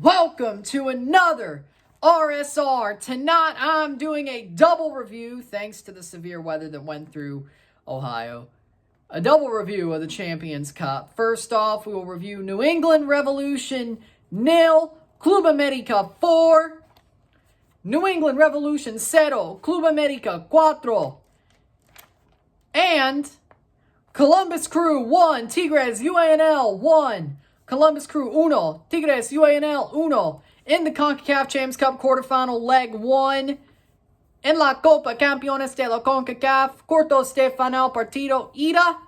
Welcome to another RSR. Tonight I'm doing a double review thanks to the severe weather that went through Ohio. A double review of the Champions Cup. First off, we will review New England Revolution 0, Club América 4. New England Revolution 0, Club América 4. And Columbus Crew 1, Tigres UANL 1. Columbus Crew 1, Tigres UANL 1. In the Concacaf Champions Cup quarterfinal leg 1. En la Concachampions de la Concacaf, Quarterfinals partido ida.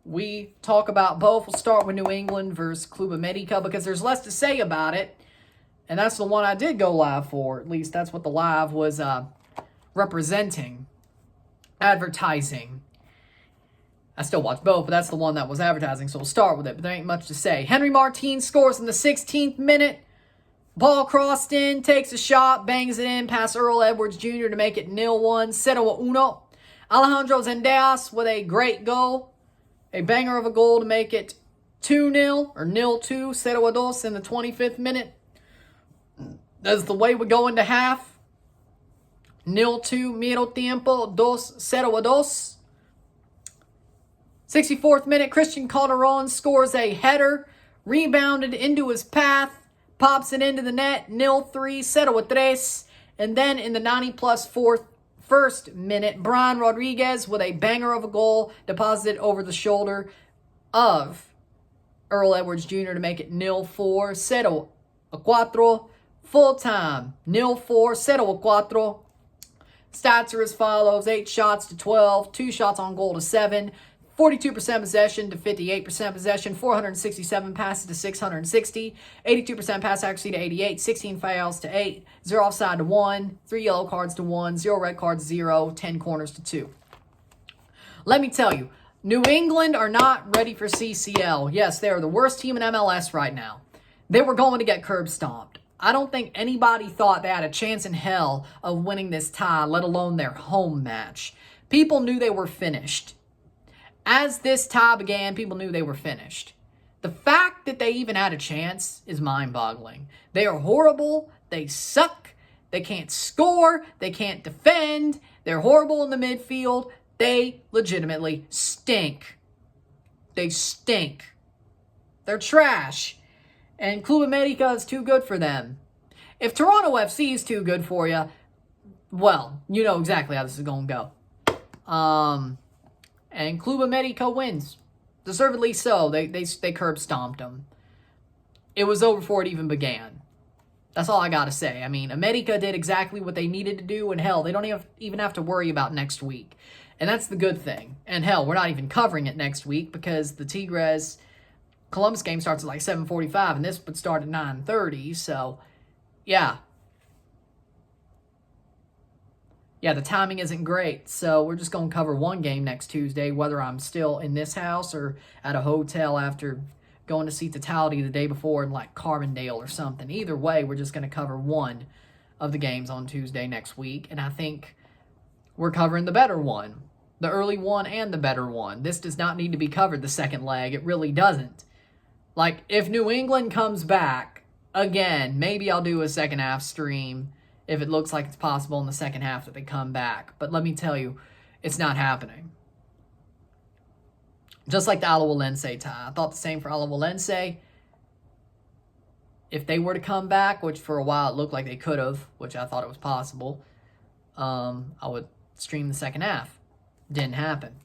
We talk about both. We'll start with New England versus Club América because there's less to say about it. And that's the one I did go live for. At least that's what the live was representing. Advertising. I still watch both, but that's the one that was advertising, so we'll start with it. But there ain't much to say. Henry Martin scores in the 16th minute. Ball crossed in, takes a shot, bangs it in past Earl Edwards Jr. to make it 0-1. 0-1. Alejandro Zendejas with a great goal. A banger of a goal to make it 2-0 or 0-2. 0-2 in the 25th minute. That's the way we go into half. 0-2, medio tiempo, 0-2. 64th minute, Christian Calderon scores a header, rebounded into his path, pops it into the net, 0-3, 0-3. And then in the 90-plus first minute, Brian Rodriguez with a banger of a goal, deposited over the shoulder of Earl Edwards Jr. to make it 0-4, 0-4. Full time, 0-4, 0-4. Stats are as follows: 8 shots to 12, 2 shots on goal to 7, 42% possession to 58% possession, 467 passes to 660, 82% pass accuracy to 88, 16 fouls to 8, 0 offside to 1, 3 yellow cards to 1, 0 red cards 0, 10 corners to 2. Let me tell you, New England are not ready for CCL. Yes, they are the worst team in MLS right now. They were going to get curb stomped. I don't think anybody thought they had a chance in hell of winning this tie, let alone their home match. People knew they were finished. As this tie began, people knew they were finished. The fact that they even had a chance is mind-boggling. They are horrible. They suck. They can't score. They can't defend. They're horrible in the midfield. They legitimately stink. They stink. They're trash. And Club América is too good for them. If Toronto FC is too good for you, well, you know exactly how this is going to go. And Club América wins. Deservedly so. They curb stomped them. It was over before it even began. That's all I got to say. I mean, América did exactly what they needed to do, and hell, they don't even have to worry about next week. And that's the good thing. And hell, we're not even covering it next week because the Tigres Columbus game starts at like 7:45, and this would start at 9:30, so yeah. Yeah, the timing isn't great, so we're just going to cover one game next Tuesday, whether I'm still in this house or at a hotel after going to see Totality the day before in like Carbondale or something. Either way, we're just going to cover one of the games on Tuesday next week, and I think we're covering the better one, the early one and the better one. This does not need to be covered, the second leg. It really doesn't. Like, if New England comes back, again, maybe I'll do a second half stream if it looks like it's possible in the second half that they come back. But let me tell you, it's not happening. Just like the Alajuelense tie. I thought the same for Alajuelense. If they were to come back, which for a while it looked like they could have, which I thought it was possible, I would stream the second half. Didn't happen.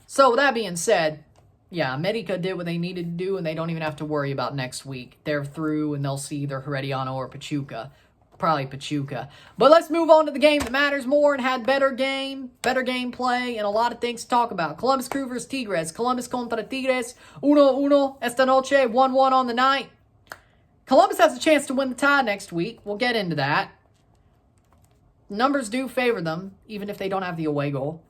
So with that being said, yeah, América did what they needed to do, and they don't even have to worry about next week. They're through, and they'll see either Herediano or Pachuca. Probably Pachuca. But let's move on to the game that matters more and had better gameplay, and a lot of things to talk about. Columbus Crew versus Tigres. Columbus contra Tigres. 1-1 esta noche. 1-1 on the night. Columbus has a chance to win the tie next week. We'll get into that. Numbers do favor them, even if they don't have the away goal.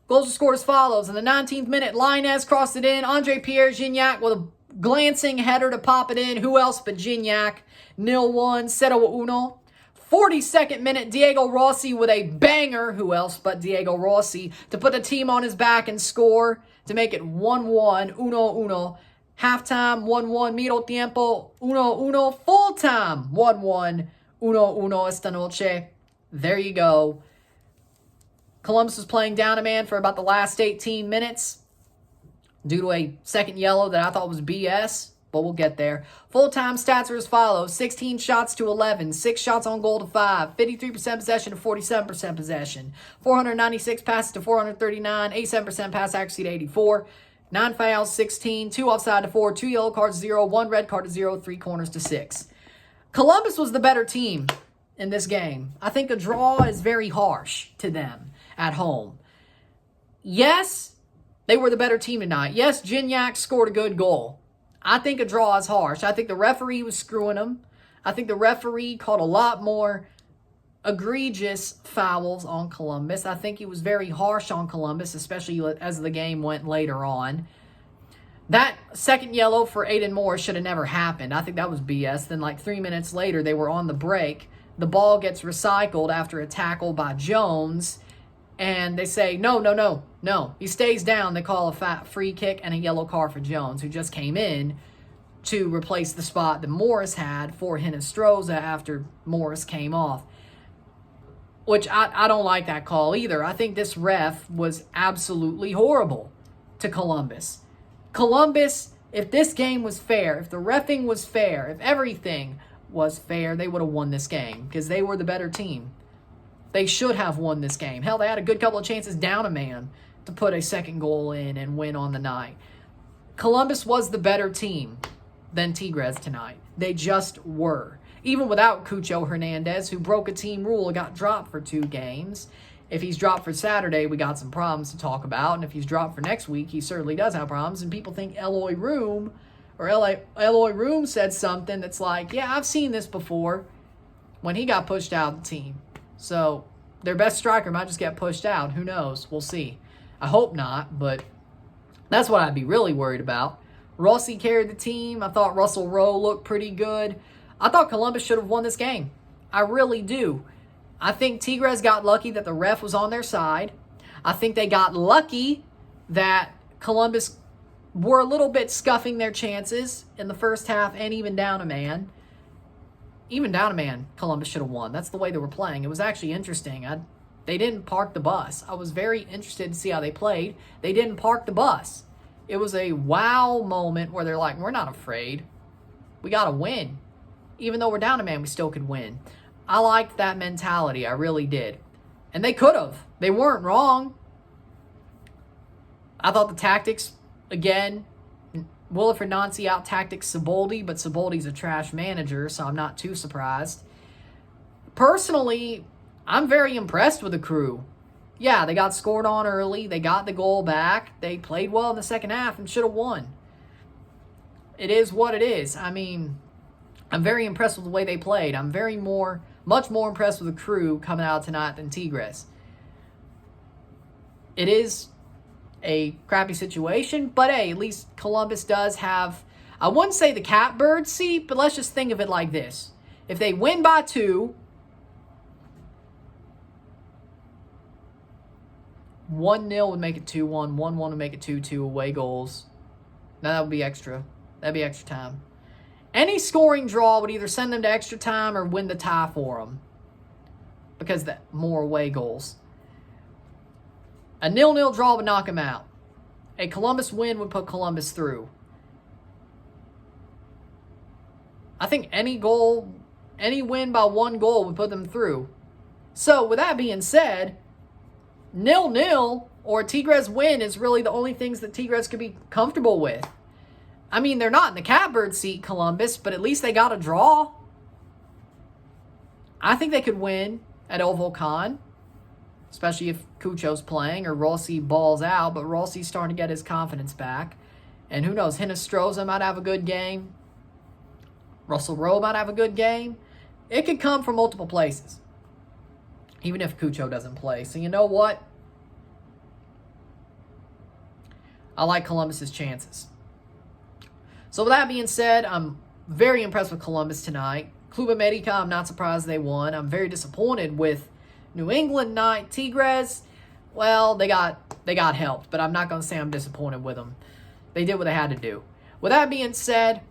Goals are scored as follows. In the 19th minute, Lainez crossed it in. Andre-Pierre Gignac with a glancing header to pop it in. Who else but Gignac? 0-1, 0-1. 42nd minute, Diego Rossi with a banger. Who else but Diego Rossi to put the team on his back and score to make it 1-1, 1-1. Halftime, 1-1. Medio tiempo, 1-1. Full-time, 1-1. 1-1 esta noche. There you go. Columbus was playing down a man for about the last 18 minutes due to a second yellow that I thought was BS, but we'll get there. Full-time stats are as follows. 16 shots to 11, 6 shots on goal to 5, 53% possession to 47% possession, 496 passes to 439, 87% pass accuracy to 84, 9 fouls, 16, 2 offside to 4, 2 yellow cards to 0, 1 red card to 0, 3 corners to 6. Columbus was the better team in this game. I think a draw is very harsh to them at home. Yes, they were the better team tonight. Yes, Gignac scored a good goal. I think a draw is harsh. I think the referee was screwing them. I think the referee called a lot more egregious fouls on Columbus. I think he was very harsh on Columbus, especially as the game went later on. That second yellow for Aiden Morris should have never happened. I think that was BS. Then like 3 minutes later, they were on the break. The ball gets recycled after a tackle by Jones. And they say, no. He stays down. They call a free kick and a yellow card for Jones, who just came in to replace the spot that Morris had for Hinestroza after Morris came off. Which I don't like that call either. I think this ref was absolutely horrible to Columbus. Columbus, if this game was fair, if the reffing was fair, if everything was fair, they would have won this game because they were the better team. They should have won this game. Hell, they had a good couple of chances down a man to put a second goal in and win on the night. Columbus was the better team than Tigres tonight. They just were. Even without Cucho Hernandez, who broke a team rule and got dropped for 2 games. If he's dropped for Saturday, we got some problems to talk about. And if he's dropped for next week, he certainly does have problems. And people think Eloy Room said something that's like, yeah, I've seen this before when he got pushed out of the team. So their best striker might just get pushed out. Who knows? We'll see. I hope not, but that's what I'd be really worried about. Rossi carried the team. I thought Russell Rowe looked pretty good. I thought Columbus should have won this game. I really do. I think Tigres got lucky that the ref was on their side. I think they got lucky that Columbus were a little bit scuffing their chances in the first half and even down a man. Even down a man, Columbus should have won. That's the way they were playing. It was actually interesting. They didn't park the bus. I was very interested to see how they played. They didn't park the bus. It was a wow moment where they're like, we're not afraid. We got to win. Even though we're down a man, we still could win. I liked that mentality. I really did. And they could have. They weren't wrong. I thought the tactics, again, Williford Nancy out-tactics Siboldi, but Siboldi's a trash manager, so I'm not too surprised. Personally, I'm very impressed with the crew. Yeah, they got scored on early. They got the goal back. They played well in the second half and should have won. It is what it is. I mean, I'm very impressed with the way they played. I'm much more impressed with the crew coming out tonight than Tigres. It is a crappy situation, but hey, at least Columbus does have, I wouldn't say the catbird seat, but let's just think of it like this. If they win by 2, 1-0 would make it 2-1, 1-1 would make it 2-2 away goals. Now that would be extra. That'd be extra time. Any scoring draw would either send them to extra time or win the tie for them because that more away goals. A 0-0 draw would knock them out. A Columbus win would put Columbus through. I think any win by 1 goal would put them through. So, with that being said, 0-0 or a Tigres win is really the only things that Tigres could be comfortable with. I mean, they're not in the catbird seat, Columbus, but at least they got a draw. I think they could win at El Volcan, especially if Cucho's playing or Rossi balls out, but Rossi's starting to get his confidence back. And who knows, Hinestroza might have a good game. Russell Rowe might have a good game. It could come from multiple places, even if Cucho doesn't play. So you know what? I like Columbus's chances. So with that being said, I'm very impressed with Columbus tonight. Club América, I'm not surprised they won. I'm very disappointed with New England night. Tigres, well, they got helped, but I'm not going to say I'm disappointed with them. They did what they had to do. With that being said,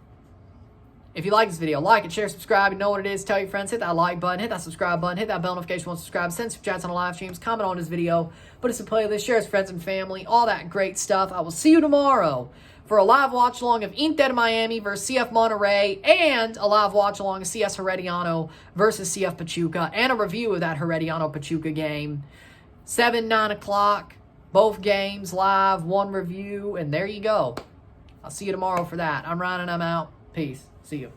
if you like this video, like it, share, subscribe. You know what it is. Tell your friends. Hit that like button. Hit that subscribe button. Hit that bell notification once subscribe. Send super chats on the live streams. Comment on this video. Put us in playlist. Share it with friends and family. All that great stuff. I will see you tomorrow for a live watch along of Inter Miami versus CF Monterrey, and a live watch along of CS Herediano versus CF Pachuca, and a review of that Herediano Pachuca game. 7, 9 o'clock. Both games live. One review. And there you go. I'll see you tomorrow for that. I'm Ryan and I'm out. Peace. See you.